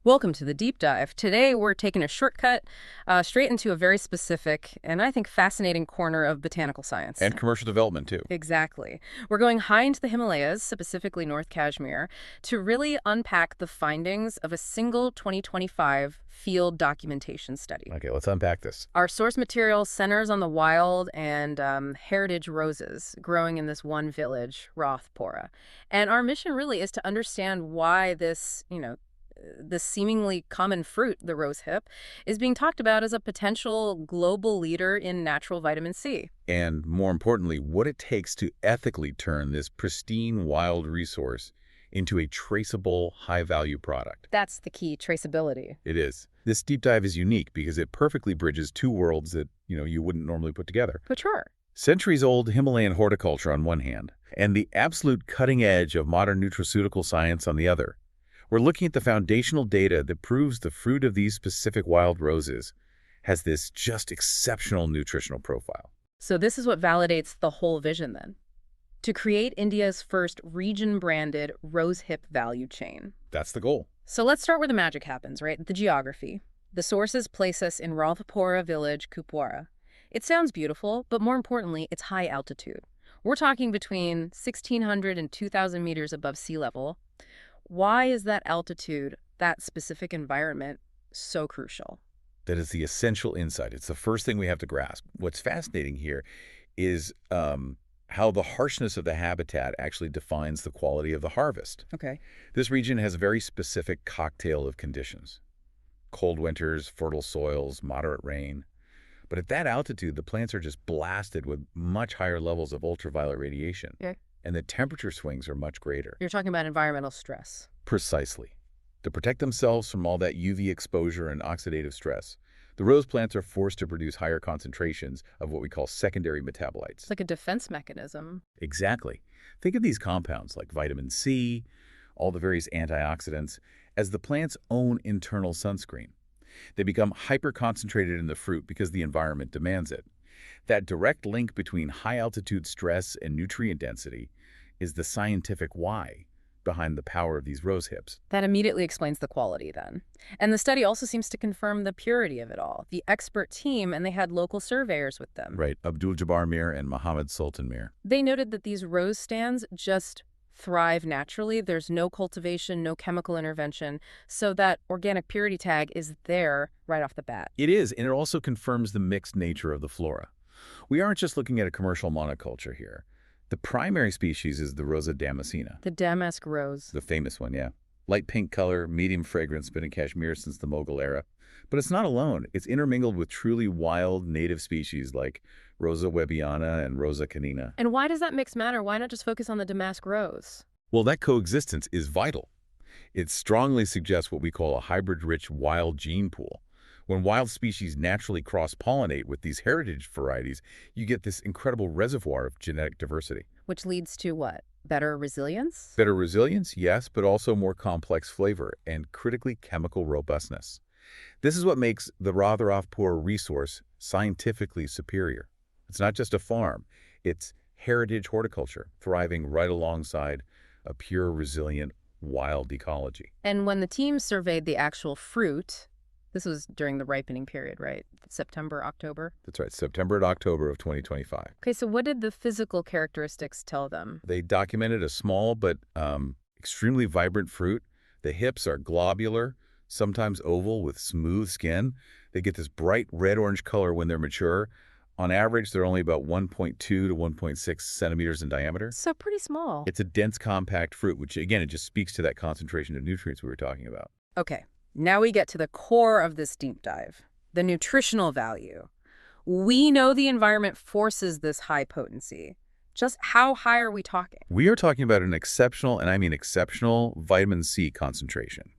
Welcome to the deep dive. Today we're taking a shortcut straight into a very specific and I think fascinating corner of botanical science. And commercial development, too. Exactly. We're going high into the Himalayas, specifically North Kashmir, to really unpack the findings of a single 2025 field documentation study. Okay, let's unpack this. Our source material centers on the wild and heritage roses growing in this one village, Rawathpora. And our mission really is to understand why this seemingly common fruit, the rosehip, is being talked about as a potential global leader in natural vitamin C. And more importantly, what it takes to ethically turn this pristine wild resource into a traceable, high-value product. That's the key, traceability. It is. This deep dive is unique because it perfectly bridges two worlds that, you wouldn't normally put together. For sure. Centuries-old Himalayan horticulture on one hand, and the absolute cutting edge of modern nutraceutical science on the other. We're looking at the foundational data that proves the fruit of these specific wild roses has this just exceptional nutritional profile. So this is what validates the whole vision then. To create India's first region-branded rosehip value chain. That's the goal. So let's start where the magic happens, right? The geography. The sources place us in Rawathpora village, Kupwara. It sounds beautiful, but more importantly, it's high altitude. We're talking between 1,600 and 2,000 meters above sea level. Why is that altitude, that specific environment, so crucial? That is the essential insight. It's the first thing we have to grasp. What's fascinating here is how the harshness of the habitat actually defines the quality of the harvest. Okay. This region has a very specific cocktail of conditions. Cold winters, fertile soils, moderate rain. But at that altitude, the plants are just blasted with much higher levels of ultraviolet radiation. Okay. And the temperature swings are much greater. You're talking about environmental stress. Precisely. To protect themselves from all that UV exposure and oxidative stress, the rose plants are forced to produce higher concentrations of what we call secondary metabolites. It's like a defense mechanism. Exactly. Think of these compounds like vitamin C, all the various antioxidants, as the plant's own internal sunscreen. They become hyper-concentrated in the fruit because the environment demands it. That direct link between high-altitude stress and nutrient density is the scientific why behind the power of these rose hips. That immediately explains the quality then. And the study also seems to confirm the purity of it all. The expert team, and they had local surveyors with them. Right, Abdul-Jabbar Mir and Mohammed Sultan Mir. They noted that these rose stands just thrive naturally. There's no cultivation, no chemical intervention. So that organic purity tag is there right off the bat. It is, and it also confirms the mixed nature of the flora. We aren't just looking at a commercial monoculture here. The primary species is the Rosa damascena. The damask rose. The famous one, yeah. Light pink color, medium fragrance, been in Kashmir since the Mughal era. But it's not alone. It's intermingled with truly wild native species like Rosa webiana and Rosa canina. And why does that mix matter? Why not just focus on the damask rose? Well, that coexistence is vital. It strongly suggests what we call a hybrid-rich wild gene pool. When wild species naturally cross-pollinate with these heritage varieties, you get this incredible reservoir of genetic diversity. Which leads to what? Better resilience? Better resilience, yes, but also more complex flavor and critically chemical robustness. This is what makes the Rawathpora resource scientifically superior. It's not just a farm. It's heritage horticulture, thriving right alongside a pure, resilient, wild ecology. And when the team surveyed the actual fruit, this was during the ripening period, right? September, October? That's right, September and October of 2025. Okay, so what did the physical characteristics tell them? They documented a small but extremely vibrant fruit. The hips are globular, sometimes oval with smooth skin. They get this bright red-orange color when they're mature. On average, they're only about 1.2 to 1.6 centimeters in diameter. So pretty small. It's a dense, compact fruit, which, again, it just speaks to that concentration of nutrients we were talking about. Okay, now we get to the core of this deep dive, the nutritional value. We know the environment forces this high potency. Just how high are we talking? We are talking about an exceptional, and I mean exceptional, vitamin C concentration.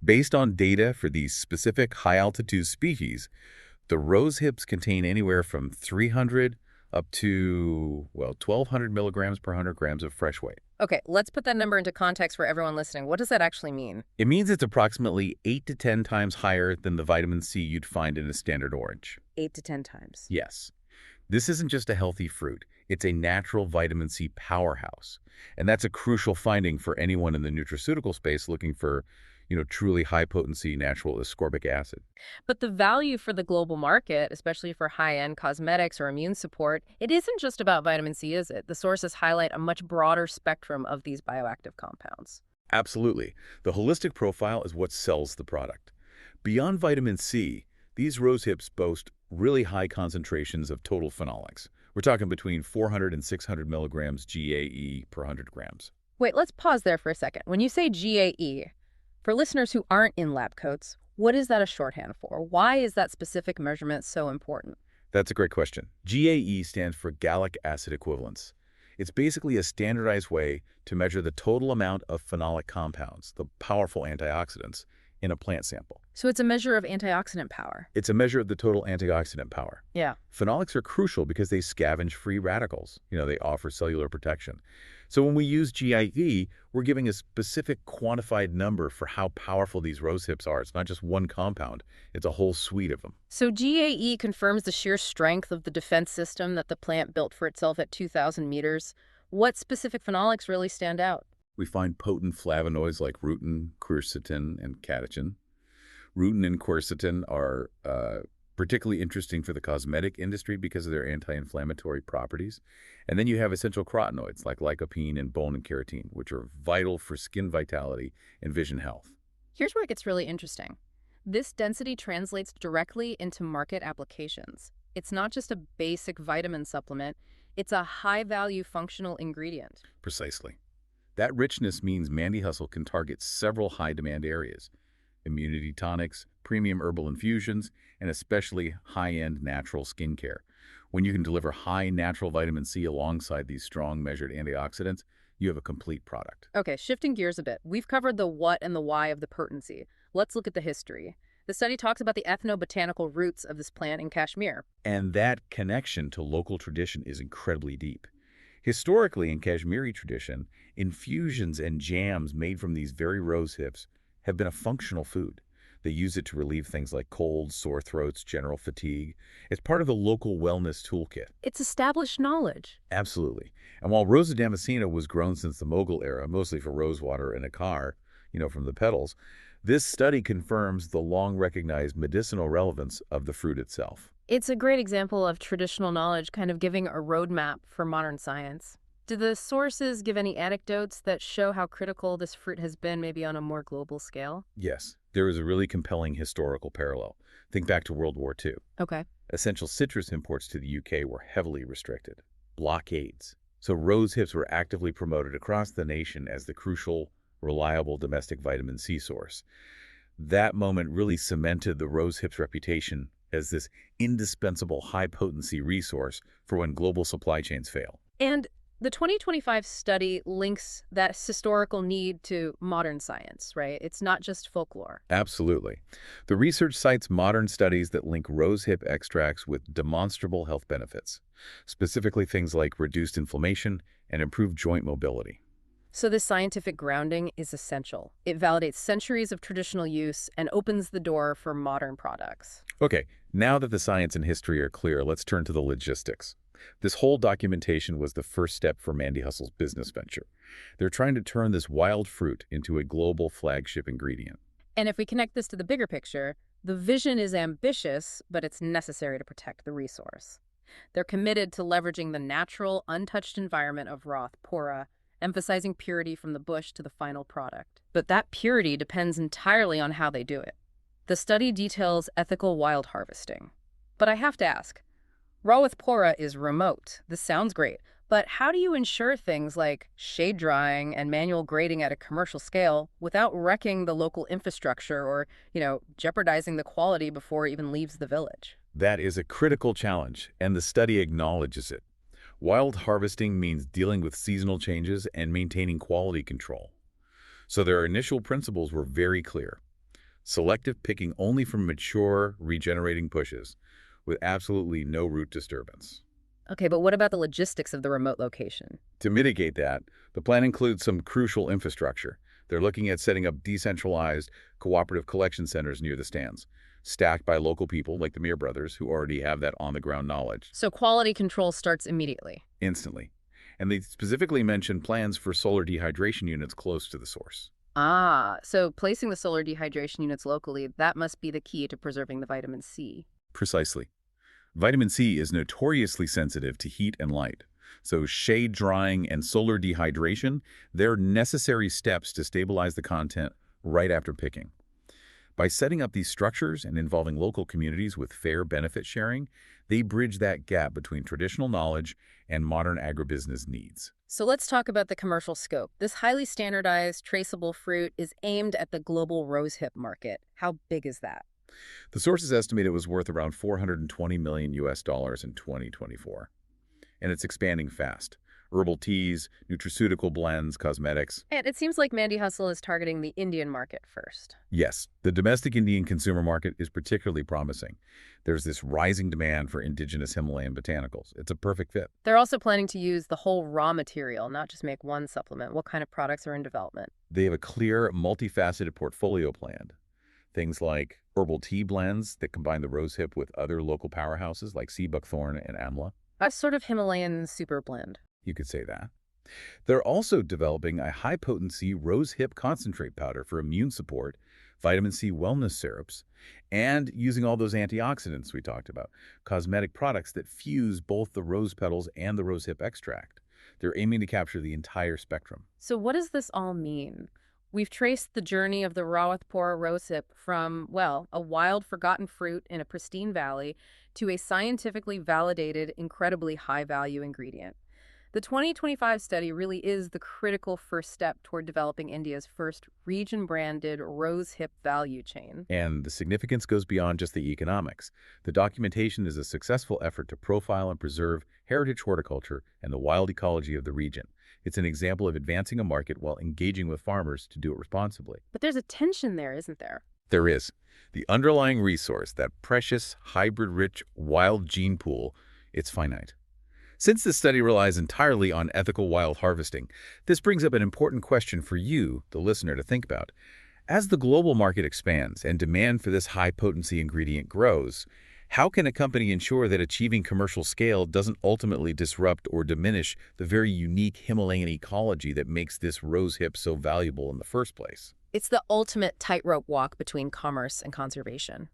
Based on data for these specific high-altitude species, the rose hips contain anywhere from 300 up to, 1,200 milligrams per 100 grams of fresh weight. Okay, let's put that number into context for everyone listening. What does that actually mean? It means it's approximately 8 to 10 times higher than the vitamin C you'd find in a standard orange. 8 to 10 times. Yes. This isn't just a healthy fruit. It's a natural vitamin C powerhouse. And that's a crucial finding for anyone in the nutraceutical space looking for, truly high-potency natural ascorbic acid. But the value for the global market, especially for high-end cosmetics or immune support, it isn't just about vitamin C, is it? The sources highlight a much broader spectrum of these bioactive compounds. Absolutely. The holistic profile is what sells the product. Beyond vitamin C, these rose hips boast really high concentrations of total phenolics. We're talking between 400 and 600 milligrams GAE per 100 grams. Wait, let's pause there for a second. When you say GAE, for listeners who aren't in lab coats, what is that a shorthand for? Why is that specific measurement so important? That's a great question. GAE stands for gallic acid equivalence. It's basically a standardized way to measure the total amount of phenolic compounds, the powerful antioxidants, in a plant sample. So it's a measure of antioxidant power. It's a measure of the total antioxidant power. Yeah. Phenolics are crucial because they scavenge free radicals. They offer cellular protection. So when we use GIE, we're giving a specific quantified number for how powerful these rose hips are. It's not just one compound. It's a whole suite of them. So GAE confirms the sheer strength of the defense system that the plant built for itself at 2,000 meters. What specific phenolics really stand out? We find potent flavonoids like rutin, quercetin, and catechin. Rutin and quercetin are particularly interesting for the cosmetic industry because of their anti-inflammatory properties. And then you have essential carotenoids like lycopene and bone and keratin, which are vital for skin vitality and vision health. Here's where it gets really interesting. This density translates directly into market applications. It's not just a basic vitamin supplement, it's a high-value functional ingredient. Precisely. That richness means Mandy Hustle can target several high-demand areas: immunity tonics, premium herbal infusions, and especially high-end natural skincare. When you can deliver high natural vitamin C alongside these strong measured antioxidants, you have a complete product. Okay, shifting gears a bit. We've covered the what and the why of the potency. Let's look at the history. The study talks about the ethnobotanical roots of this plant in Kashmir. And that connection to local tradition is incredibly deep. Historically, in Kashmiri tradition, infusions and jams made from these very rose hips have been a functional food. They use it to relieve things like colds, sore throats, general fatigue. It's part of the local wellness toolkit. It's established knowledge. Absolutely. And while Rosa damascena was grown since the Mughal era, mostly for rosewater and akar, from the petals, this study confirms the long-recognized medicinal relevance of the fruit itself. It's a great example of traditional knowledge kind of giving a roadmap for modern science. Do the sources give any anecdotes that show how critical this fruit has been, maybe on a more global scale? Yes, there is a really compelling historical parallel. Think back to World War II. Okay. Essential citrus imports to the UK were heavily restricted. Blockades. So rose hips were actively promoted across the nation as the crucial, reliable domestic vitamin C source. That moment really cemented the rose hips' reputation as this indispensable high-potency resource for when global supply chains fail. And the 2025 study links that historical need to modern science, right? It's not just folklore. Absolutely. The research cites modern studies that link rosehip extracts with demonstrable health benefits, specifically things like reduced inflammation and improved joint mobility. So this scientific grounding is essential. It validates centuries of traditional use and opens the door for modern products. Okay, now that the science and history are clear, let's turn to the logistics. This whole documentation was the first step for Mandy Hustle's business venture. They're trying to turn this wild fruit into a global flagship ingredient. And if we connect this to the bigger picture, the vision is ambitious, but it's necessary to protect the resource. They're committed to leveraging the natural, untouched environment of Rawathpora, emphasizing purity from the bush to the final product. But that purity depends entirely on how they do it. The study details ethical wild harvesting. But I have to ask, Rawathpora is remote. This sounds great, but how do you ensure things like shade drying and manual grading at a commercial scale without wrecking the local infrastructure or, jeopardizing the quality before it even leaves the village? That is a critical challenge, and the study acknowledges it. Wild harvesting means dealing with seasonal changes and maintaining quality control. So their initial principles were very clear. Selective picking only from mature, regenerating bushes, with absolutely no root disturbance. Okay, but what about the logistics of the remote location? To mitigate that, the plan includes some crucial infrastructure. They're looking at setting up decentralized, cooperative collection centers near the stands, staffed by local people like the Mir brothers who already have that on-the-ground knowledge. So quality control starts immediately. Instantly. And they specifically mention plans for solar dehydration units close to the source. Ah, so placing the solar dehydration units locally, that must be the key to preserving the vitamin C. Precisely. Vitamin C is notoriously sensitive to heat and light. So shade drying and solar dehydration, they're necessary steps to stabilize the content right after picking. By setting up these structures and involving local communities with fair benefit sharing, they bridge that gap between traditional knowledge and modern agribusiness needs. So let's talk about the commercial scope. This highly standardized, traceable fruit is aimed at the global rosehip market. How big is that? The sources estimate it was worth around 420 million US dollars in 2024, and it's expanding fast. Herbal teas, nutraceutical blends, cosmetics. And it seems like Mandy Hustle is targeting the Indian market first. Yes, the domestic Indian consumer market is particularly promising. There's this rising demand for indigenous Himalayan botanicals. It's a perfect fit. They're also planning to use the whole raw material, not just make one supplement. What kind of products are in development? They have a clear, multifaceted portfolio planned. Things like herbal tea blends that combine the rosehip with other local powerhouses like sea buckthorn and amla. A sort of Himalayan super blend. You could say that. They're also developing a high-potency rosehip concentrate powder for immune support, vitamin C wellness syrups, and using all those antioxidants we talked about, cosmetic products that fuse both the rose petals and the rosehip extract. They're aiming to capture the entire spectrum. So what does this all mean? We've traced the journey of the Rawathpora rosehip from, well, a wild, forgotten fruit in a pristine valley to a scientifically validated, incredibly high-value ingredient. The 2025 study really is the critical first step toward developing India's first region-branded rosehip value chain. And the significance goes beyond just the economics. The documentation is a successful effort to profile and preserve heritage horticulture and the wild ecology of the region. It's an example of advancing a market while engaging with farmers to do it responsibly. But there's a tension there, isn't there? There is. The underlying resource, that precious, hybrid-rich, wild gene pool, it's finite. Since this study relies entirely on ethical wild harvesting, this brings up an important question for you, the listener, to think about. As the global market expands and demand for this high-potency ingredient grows, how can a company ensure that achieving commercial scale doesn't ultimately disrupt or diminish the very unique Himalayan ecology that makes this rosehip so valuable in the first place? It's the ultimate tightrope walk between commerce and conservation.